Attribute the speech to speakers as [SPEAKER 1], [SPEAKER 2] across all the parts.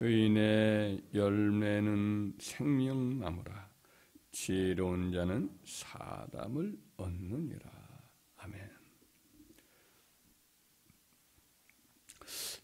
[SPEAKER 1] 의인의 열매는 생명나무라. 지혜로운 자는 사람을 얻느니라. 아멘.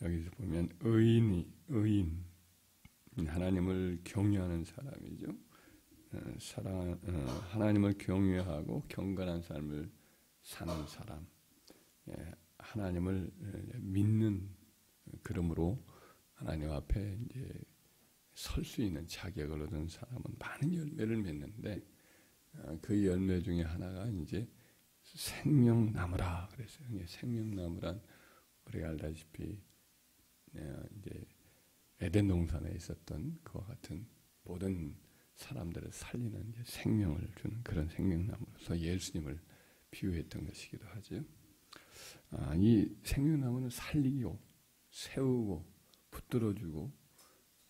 [SPEAKER 1] 여기서 보면 의인, 하나님을 경외하는 사람이죠. 하나님을 경외하고 경건한 삶을 사는 사람, 하나님을 믿는, 그러므로 하나님 앞에 이제 설 수 있는 자격을 얻은 사람은 많은 열매를 맺는데, 그 열매 중에 하나가 이제 생명나무라 그랬어요. 생명나무란 우리가 알다시피 이제 에덴 동산에 있었던 그와 같은 모든 사람들을 살리는 이제 생명을 주는 그런 생명나무로서 예수님을 비유했던 것이기도 하죠. 이 생명나무는 살리고 세우고 붙들어주고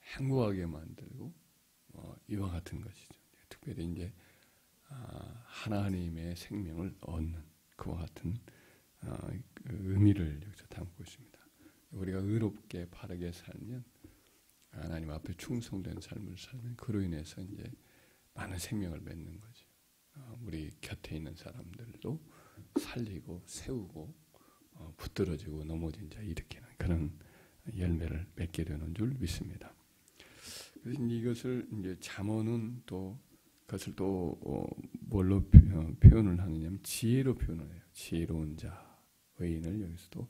[SPEAKER 1] 행복하게 만들고 이와 같은 것이죠. 특별히 이제 하나님의 생명을 얻는 그와 같은 그 의미를 여기서 담고 있습니다. 우리가 의롭게 바르게 살면, 하나님 앞에 충성된 삶을 살면 그로 인해서 이제 많은 생명을 맺는 거죠. 우리 곁에 있는 사람들도 살리고 세우고 붙들어주고 넘어진 자 일으키는 그런 열매를 맺게 되는 줄 믿습니다. 그래서 이것을 이제 잠언은 또 그것을 또 뭘로 표현을 하느냐면 지혜로 표현을 해요. 지혜로운 자, 의인을 여기서도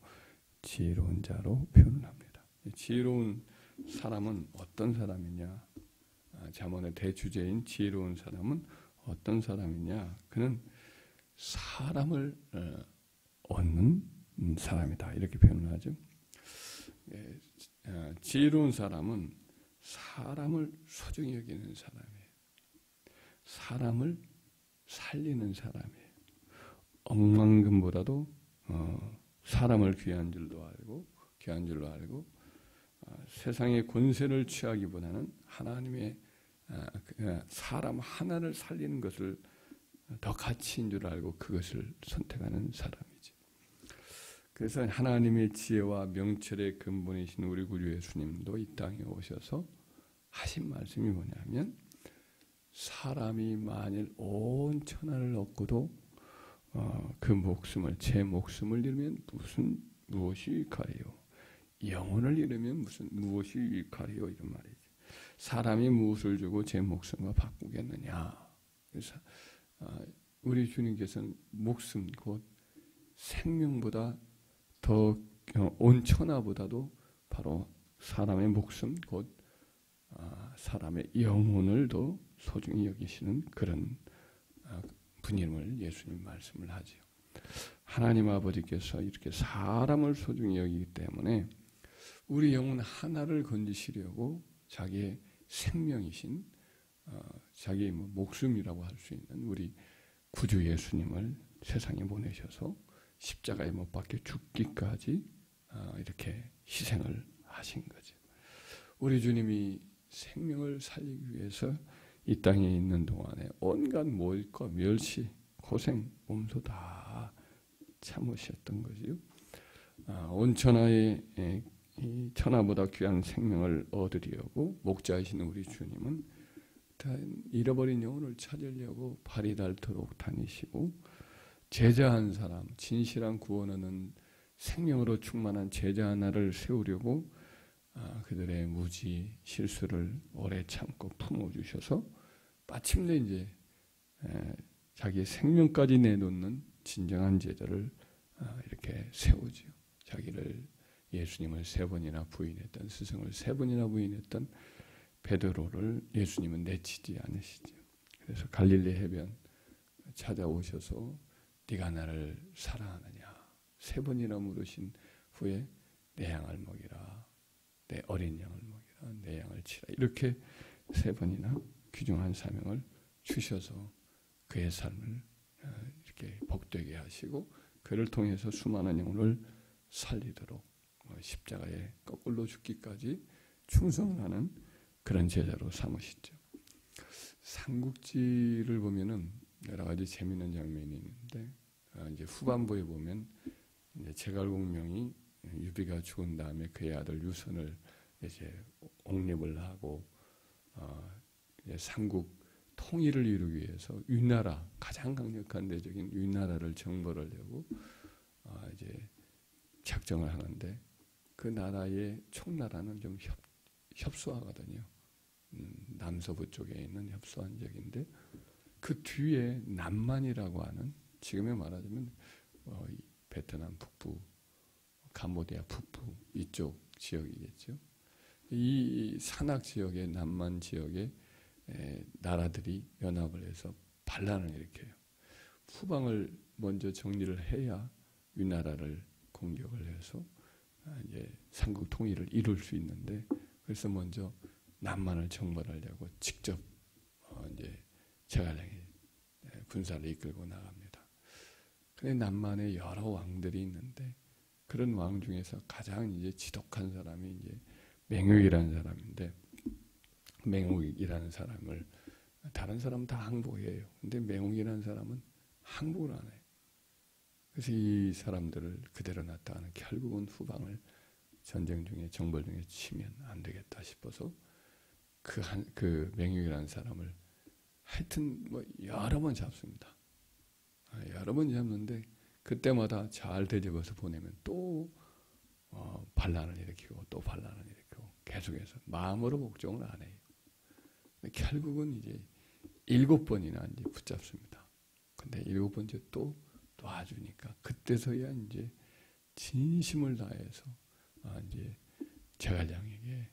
[SPEAKER 1] 지혜로운 자로 표현을 합니다. 지혜로운 사람은 어떤 사람이냐? 잠언의 대주제인 지혜로운 사람은 어떤 사람이냐? 그는 사람을 얻는 사람이다. 이렇게 표현을 하죠. 지혜로운 사람은 사람을 소중히 여기는 사람이에요. 사람을 살리는 사람이에요. 억만금보다도 사람을 귀한 줄도 알고 세상의 권세를 취하기보다는 하나님의 사람 하나를 살리는 것을 더 가치인 줄 알고 그것을 선택하는 사람이지. 그래서 하나님의 지혜와 명철의 근본이신 우리 구주 예수님도 이 땅에 오셔서 하신 말씀이 뭐냐면, 사람이 만일 온 천하를 얻고도 그 목숨을, 제 목숨을 잃으면 무엇이 유익하리요? 영혼을 잃으면 무엇이 유익하리요? 이런 말이죠. 사람이 무엇을 주고 제 목숨과 바꾸겠느냐? 그래서 우리 주님께서는 목숨, 곧 생명보다 더 온 천하보다도 바로 사람의 목숨, 곧 사람의 영혼을 더 소중히 여기시는 그런 분임을 예수님 말씀을 하죠. 하나님 아버지께서 이렇게 사람을 소중히 여기기 때문에 우리 영혼 하나를 건지시려고 자기의 생명이신, 자기의 목숨이라고 할 수 있는 우리 구주 예수님을 세상에 보내셔서 십자가에 못 박혀 죽기까지 이렇게 희생을 하신 거죠. 우리 주님이 생명을 살리기 위해서 이 땅에 있는 동안에 온갖 모욕과 멸시, 고생, 몸소 다 참으셨던 거지요. 온 천하의 이 천하보다 귀한 생명을 얻으려고 목자이신 우리 주님은 잃어버린 영혼을 찾으려고 발이 닳도록 다니시고, 제자 한 사람, 진실한 구원하는 생명으로 충만한 제자 하나를 세우려고 그들의 무지, 실수를 오래 참고 품어주셔서 마침내 이제 자기의 생명까지 내놓는 진정한 제자를 이렇게 세우지요. 자기를, 예수님을 3번이나 부인했던, 스승을 3번이나 부인했던 베드로를 예수님은 내치지 않으시죠. 그래서 갈릴리 해변 찾아오셔서 네가 나를 사랑하느냐 3번이나 물으신 후에 내 양을 먹이라, 내 어린 양을 먹이라, 내 양을 치라, 이렇게 3번이나 귀중한 사명을 주셔서 그의 삶을 이렇게 복되게 하시고, 그를 통해서 수많은 영혼을 살리도록 십자가에 거꾸로 죽기까지 충성하는 그런 제자로 삼으시죠. 삼국지를 보면은 여러 가지 재미있는 장면이 있는데, 이제 후반부에 보면 이제 제갈공명이 유비가 죽은 다음에 그의 아들 유선을 이제 옹립을 하고 이제 삼국 통일을 이루기 위해서 위나라, 가장 강력한 대적인 위나라를 정벌하려고 이제 작정을 하는데, 그 나라의 총나라는 좀 협소하거든요. 남서부 쪽에 있는 협소한 지역인데, 그 뒤에 남만이라고 하는, 지금에 말하자면 베트남 북부, 캄보디아 북부 이쪽 지역이겠죠. 이 산악 지역의 남만 지역의 나라들이 연합을 해서 반란을 일으켜요. 후방을 먼저 정리를 해야 위나라를 공격을 해서 이제 삼국 통일을 이룰 수 있는데, 그래서 먼저 남만을 정벌하려고 직접 이제 제갈량이 군사를 이끌고 나갑니다. 근데 남만에 여러 왕들이 있는데, 그런 왕 중에서 가장 이제 지독한 사람이 이제 맹욱이라는 사람인데, 맹욱이라는 사람을 다른 사람은 다 항복해요. 근데 맹욱이라는 사람은 항복을 안 해요. 그래서 이 사람들을 그대로 놨다가는 결국은 후방을 전쟁 중에 정벌 중에 치면 안 되겠다 싶어서 그 맹육이라는 사람을 하여튼 뭐 여러 번 잡습니다. 여러 번 잡는데 그때마다 잘 대접해서 보내면 또 반란을 일으키고 또 반란을 일으키고 계속해서 마음으로 복종을 안 해요. 결국은 이제 7번이나 이제 붙잡습니다. 근데 7번째 또 놔주니까 그때서야 이제 진심을 다해서 이제 제갈량에게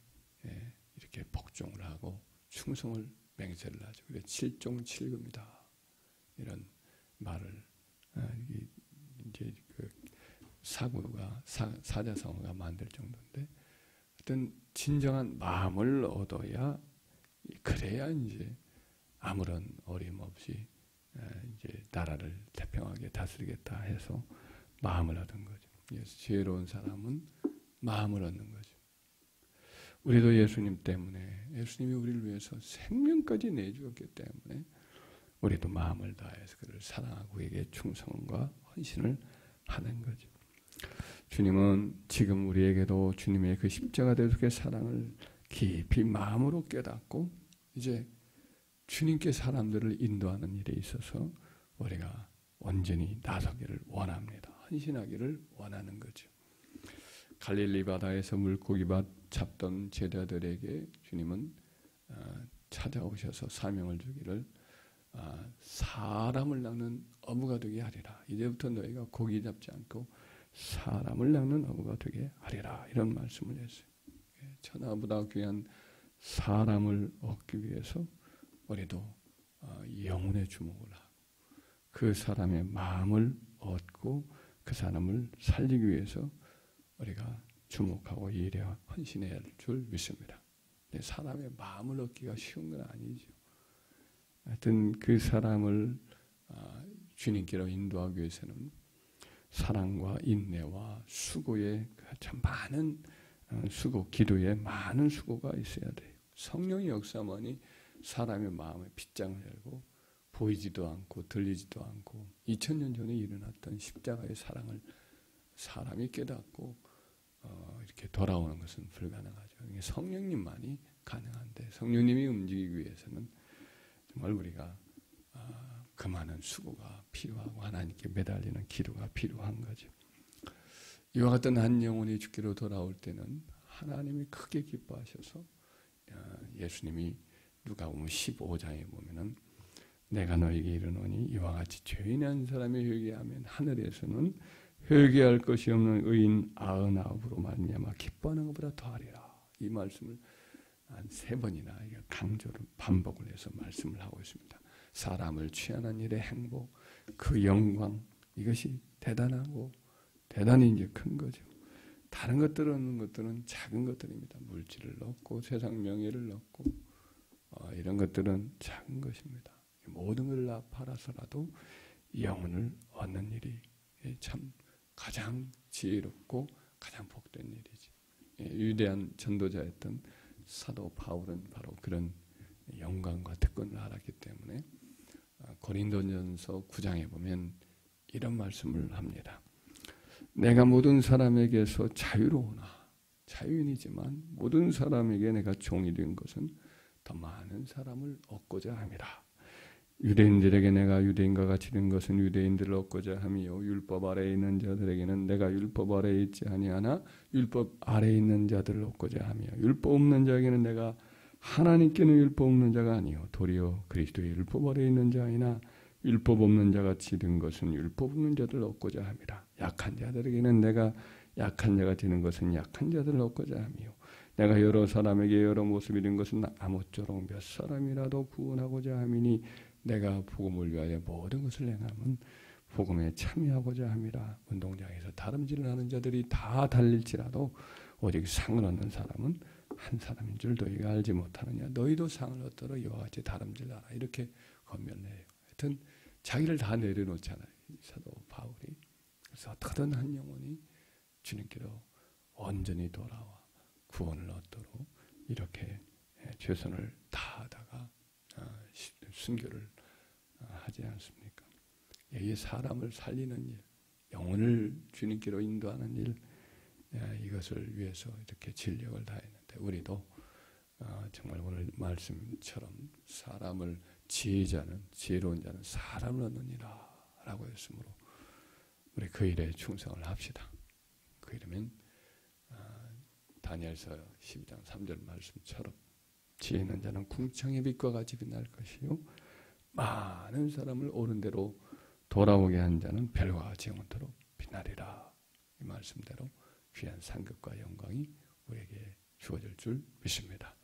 [SPEAKER 1] 이렇게 복종을 하고 충성을 맹세를 하죠. 그래서 7종7금이다 이런 말을 이제 그 사구가 사자성어가 만들 정도인데, 어떤 진정한 마음을 얻어야, 그래야 이제 아무런 어림없이 이제 나라를 태평하게 다스리겠다 해서 마음을 얻은 거죠. 그래서 지혜로운 사람은 마음을 얻는 거죠. 우리도 예수님 때문에, 예수님이 우리를 위해서 생명까지 내주었기 때문에 우리도 마음을 다해서 그를 사랑하고 그에게 충성과 헌신을 하는 거죠. 주님은 지금 우리에게도 주님의 그 십자가대속의 사랑을 깊이 마음으로 깨닫고 이제 주님께 사람들을 인도하는 일에 있어서 우리가 온전히 나서기를 원합니다. 헌신하기를 원하는 거죠. 갈릴리 바다에서 물고기밭 잡던 제자들에게 주님은 찾아오셔서 사명을 주기를 사람을 낚는 어부가 되게 하리라. 이제부터 너희가 고기 잡지 않고 사람을 낚는 어부가 되게 하리라. 이런 말씀을 했어요. 천하보다 귀한 사람을 얻기 위해서 우리도 영혼의 주목을 하고 그 사람의 마음을 얻고 그 사람을 살리기 위해서 우리가 주목하고 일해 헌신해야 할 줄 믿습니다. 사람의 마음을 얻기가 쉬운 건 아니죠. 하여튼 그 사람을 주님께로 인도하기 위해서는 사랑과 인내와 수고에 참 많은 수고, 기도에 많은 수고가 있어야 돼요. 성령의 역사만이 사람의 마음에 빗장을 열고 보이지도 않고 들리지도 않고 2000년 전에 일어났던 십자가의 사랑을 사람이 깨닫고 이렇게 돌아오는 것은 불가능하죠. 성령님만이 가능한데, 성령님이 움직이기 위해서는 정말 우리가 그 많은 수고가 필요하고 하나님께 매달리는 기도가 필요한 거죠. 이와 같은 한 영혼이 주께로 돌아올 때는 하나님이 크게 기뻐하셔서 예수님이 누가복음 15장에 보면은 내가 너에게 이르노니 이와 같이 죄인한 사람이 회개하면 하늘에서는 회개할 것이 없는 의인 99으로 말미암아 기뻐하는 것보다 더하리라. 이 말씀을 한 3번이나 강조를 반복을 해서 말씀을 하고 있습니다. 사람을 취하는 일의 행복, 그 영광, 이것이 대단하고 대단히 이제 큰 거죠. 다른 것들은 작은 것들입니다. 물질을 얻고 세상 명예를 얻고 이런 것들은 작은 것입니다. 모든 것을 다 팔아서라도 영혼을 얻는 일이 참 가장 지혜롭고 가장 복된 일이지. 위대한 전도자였던 사도 바울은 바로 그런 영광과 특권을 알았기 때문에 고린도전서 9장에 보면 이런 말씀을 합니다. 내가 모든 사람에게서 자유로우나 자유인이지만 모든 사람에게 내가 종이 된 것은 더 많은 사람을 얻고자 함이라. 유대인들에게 내가 유대인과 같이 된 것은 유대인들을 얻고자 함이요 율법 아래에 있는 자들에게는 내가 율법 아래에 있지 아니하나 율법 아래에 있는 자들을 얻고자 함이요 율법 없는 자에게는 내가 하나님께는 율법 없는 자가 아니요 도리어 그리스도의 율법 아래에 있는 자이나 율법 없는 자같이 된 것은 율법 없는 자들을 얻고자 함이라. 약한 자들에게는 내가 약한 자가 되는 것은 약한 자들을 얻고자 함이요 내가 여러 사람에게 여러 모습이 된 것은 아무쪼록 몇 사람이라도 구원하고자 함이니 내가 복음을 위하여 모든 것을 행함은 복음에 참여하고자 함이라. 운동장에서 다름질을 하는 자들이 다 달릴지라도 오직 상을 얻는 사람은 한 사람인 줄 너희가 알지 못하느냐. 너희도 상을 얻도록 이와 같이 다름질하라. 이렇게 권면해요. 하여튼 자기를 다 내려놓잖아요. 사도 바울이. 그래서 어떻게든 한 영혼이 주님께로 온전히 돌아와 구원을 얻도록 이렇게 최선을 다하다가 순교를 하지 않습니까? 이 사람을 살리는 일, 영혼을 주님께로 인도하는 일, 이것을 위해서 이렇게 진력을 다했는데 우리도 정말 오늘 말씀처럼 사람을 지혜로운 자는 사람을 얻느니라 라고 했으므로 우리 그 일에 충성을 합시다. 그 이름은 다니엘서 12장 3절 말씀처럼 지혜 있는 자는 궁창의 빛과 같이 빛날 것이요 많은 사람을 옳은 대로 돌아오게 한 자는 별과 같이 영원토록 빛나리라. 이 말씀대로 귀한 상급과 영광이 우리에게 주어질 줄 믿습니다.